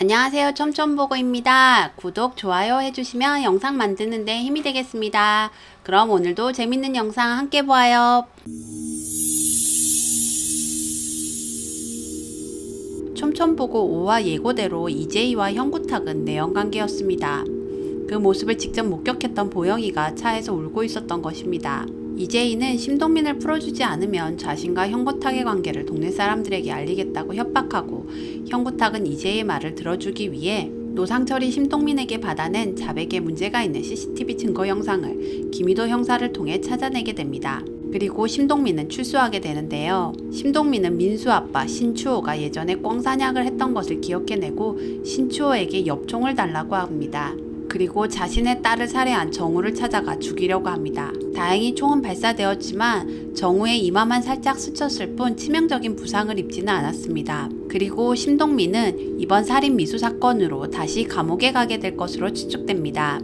안녕하세요. 촘촘보고입니다. 구독, 좋아요 해주시면 영상 만드는데 힘이 되겠습니다. 그럼 오늘도 재밌는 영상 함께 보아요. 촘촘보고 5화 예고대로 이재희와 형구탁은 내연관계였습니다. 그 모습을 직접 목격했던 보영이가 차에서 울고 있었던 것입니다. 이재희는 심동민을 풀어주지 않으면 자신과 형구탁의 관계를 동네 사람들에게 알리겠다고 협박하고, 형구탁은 이재희의 말을 들어주기 위해 노상철이 심동민에게 받아낸 자백에 문제가 있는 CCTV 증거 영상을 김희도 형사를 통해 찾아내게 됩니다. 그리고 심동민은 출소하게 되는데요. 심동민은 민수 아빠 신추호가 예전에 꿩사냥을 했던 것을 기억해내고 신추호에게 엽총을 달라고 합니다. 그리고 자신의 딸을 살해한 정우를 찾아가 죽이려고 합니다. 다행히 총은 발사되었지만 정우의 이마만 살짝 스쳤을 뿐 치명적인 부상을 입지는 않았습니다. 그리고 심동민은 이번 살인 미수 사건으로 다시 감옥에 가게 될 것으로 추측됩니다.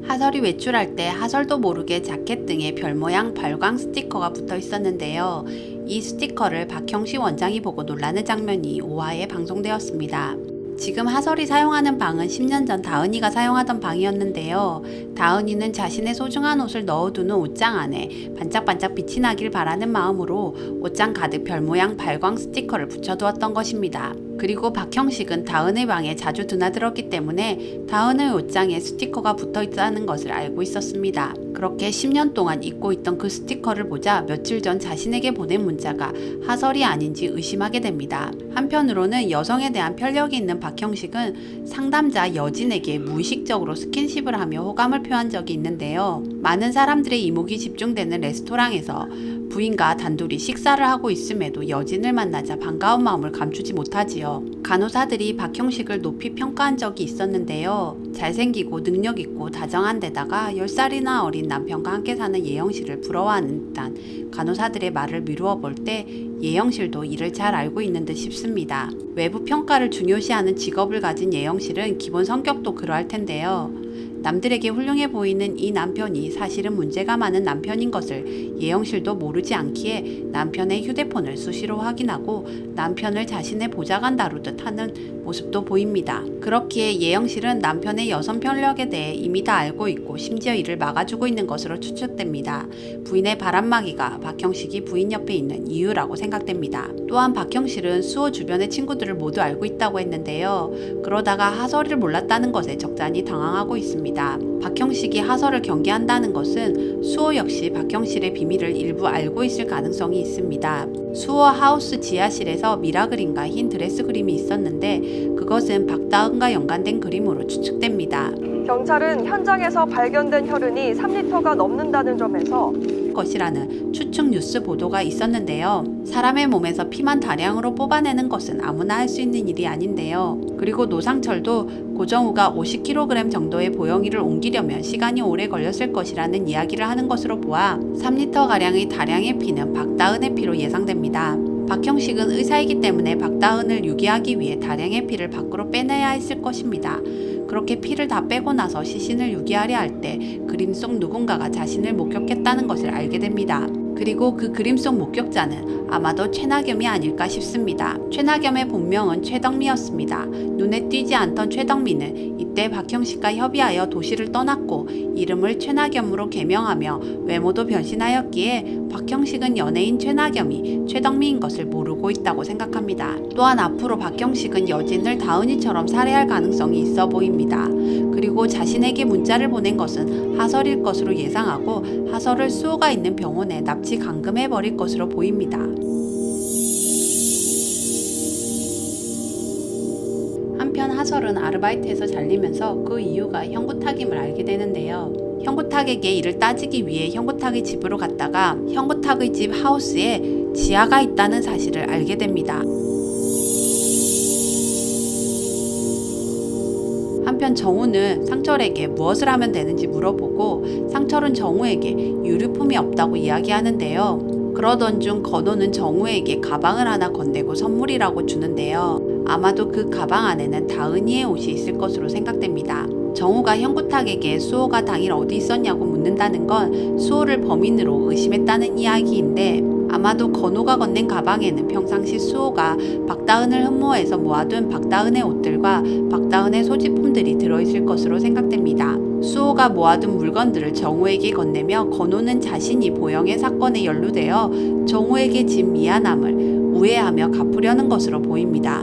하설이 외출할 때 하설도 모르게 자켓 등에 별 모양 발광 스티커가 붙어 있었는데요. 이 스티커를 박형시 원장이 보고 놀라는 장면이 5화에 방송되었습니다. 지금 하설이 사용하는 방은 10년 전 다은이가 사용하던 방이었는데요. 다은이는 자신의 소중한 옷을 넣어두는 옷장 안에 반짝반짝 빛이 나길 바라는 마음으로 옷장 가득 별 모양 발광 스티커를 붙여두었던 것입니다. 그리고 박형식은 다은의 방에 자주 드나들었기 때문에 다은의 옷장에 스티커가 붙어 있다는 것을 알고 있었습니다. 그렇게 10년 동안 잊고 있던 그 스티커를 보자 며칠 전 자신에게 보낸 문자가 하설이 아닌지 의심하게 됩니다. 한편으로는 여성에 대한 편력이 있는 박형식은 상담자 여진에게 무의식적으로 스킨십을 하며 호감을 표한 적이 있는데요. 많은 사람들의 이목이 집중되는 레스토랑에서 부인과 단둘이 식사를 하고 있음에도 여진을 만나자 반가운 마음을 감추지 못하지요. 간호사들이 박형식을 높이 평가한 적이 있었는데요. 잘생기고 능력있고 다정한 데다가 10살이나 어린 남편과 함께 사는 예영실을 부러워하는 듯한 간호사들의 말을 미루어 볼 때 예영실도 이를 잘 알고 있는 듯 싶습니다. 외부 평가를 중요시하는 직업을 가진 예영실은 기본 성격도 그러할 텐데요. 남들에게 훌륭해 보이는 이 남편이 사실은 문제가 많은 남편인 것을 예영실도 모르지 않기에 남편의 휴대폰을 수시로 확인하고 남편을 자신의 보좌관 다루듯 하는 모습도 보입니다. 그렇기에 예영실은 남편의 여성 편력에 대해 이미 다 알고 있고 심지어 이를 막아주고 있는 것으로 추측됩니다. 부인의 바람막이가 박형식이 부인 옆에 있는 이유라고 생각됩니다. 또한 박형실은 수호 주변의 친구들을 모두 알고 있다고 했는데요. 그러다가 하설이를 몰랐다는 것에 적잖이 당황하고 있습니다. 박형식이 하설을 경계한다는 것은 수호 역시 박형실의 비밀을 일부 알고 있을 가능성이 있습니다. 수호 하우스 지하실에서 미라그림과 흰 드레스 그림이 있었는데 그것은 박다은과 연관된 그림으로 추측됩니다. 경찰은 현장에서 발견된 혈흔이 3리터가 넘는다는 점에서 것이라는 추측 뉴스 보도가 있었는데요. 사람의 몸에서 피만 다량으로 뽑아내는 것은 아무나 할 수 있는 일이 아닌데요. 그리고 노상철도 고정우가 50kg 정도의 보영이를 옮기려면 시간이 오래 걸렸을 것이라는 이야기를 하는 것으로 보아 3리터가량의 다량의 피는 박다은의 피로 예상됩니다. 박형식은 의사이기 때문에 박다은을 유기하기 위해 다량의 피를 밖으로 빼내야 했을 것입니다. 그렇게 피를 다 빼고 나서 시신을 유기하려 할 때 그림 속 누군가가 자신을 목격했다는 것을 알게 됩니다. 그리고 그 그림 속 목격자는 아마도 최나겸이 아닐까 싶습니다. 최나겸의 본명은 최덕미였습니다. 눈에 띄지 않던 최덕미는 이때 박형식과 협의하여 도시를 떠났고 이름을 최나겸으로 개명하며 외모도 변신하였기에 박형식은 연예인 최나겸이 최덕미인 것을 모르고 있다고 생각합니다. 또한 앞으로 박형식은 여진을 다은이처럼 살해할 가능성이 있어 보입니다. 그리고 자신에게 문자를 보낸 것은 하설일 것으로 예상하고 하설을 수호가 있는 병원에 납치 감금해버릴 것으로 보입니다. 한편 하설은 아르바이트에서 잘리면서 그 이유가 형구탁임을 알게 되는데요. 형구탁에게 이를 따지기 위해 형구탁의 집으로 갔다가 형구탁의 집 하우스에 지하가 있다는 사실을 알게 됩니다. 한편 정우는 상철에게 무엇을 하면 되는지 물어보고 상철은 정우에게 유류품이 없다고 이야기하는데요. 그러던 중 건호는 정우에게 가방을 하나 건네고 선물이라고 주는데요. 아마도 그 가방 안에는 다은이의 옷이 있을 것으로 생각됩니다. 정우가 형구탁에게 수호가 당일 어디 있었냐고 묻는다는 건 수호를 범인으로 의심했다는 이야기인데 아마도 건우가 건넨 가방에는 평상시 수호가 박다은을 흠모해서 모아둔 박다은의 옷들과 박다은의 소지품들이 들어있을 것으로 생각됩니다. 수호가 모아둔 물건들을 정우에게 건네며 건우는 자신이 보영의 사건에 연루되어 정우에게 진 미안함을 우회하며 갚으려는 것으로 보입니다.